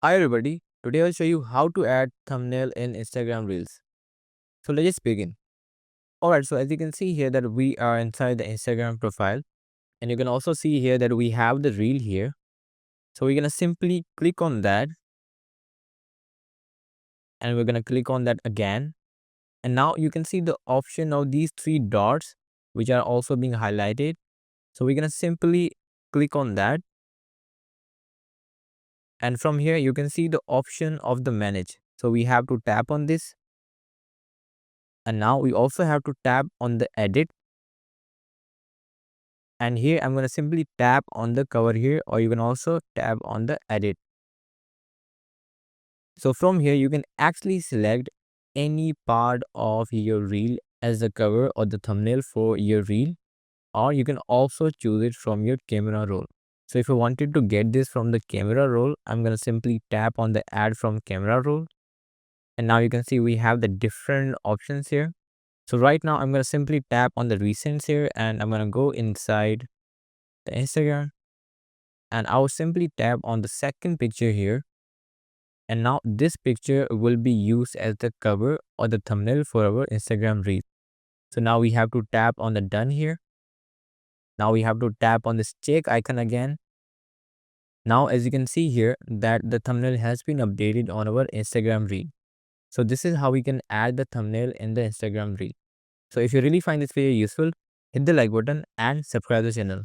Hi everybody, today I'll show you how to add thumbnail in Instagram Reels. So let's just begin. Alright, so as you can see here that we are inside the Instagram profile, and you can also see here that we have the reel here. So we're gonna simply click on that, and we're gonna click on that again. And now you can see the option of these three dots which are also being highlighted. So we're gonna simply click on that, and from here you can see the option of the manage. So we have to tap on this, and now we also have to tap on the edit. And here I'm going to simply tap on the cover here, or you can also tap on the edit. So from here you can actually select any part of your reel as the cover or the thumbnail for your reel, or you can also choose it from your camera roll. So if you wanted to get this from the camera roll, I'm going to simply tap on the add from camera roll, and now you can see we have the different options here. So right now I'm going to simply tap on the recents here, and I'm going to go inside the Instagram, and I will simply tap on the second picture here, and now this picture will be used as the cover or the thumbnail for our Instagram reel. So now we have to tap on the done here. Now we have to tap on this check icon again. Now as you can see here that the thumbnail has been updated on our Instagram reel. So this is how we can add the thumbnail in the Instagram reel. So if you really find this video useful, hit the like button and subscribe the channel.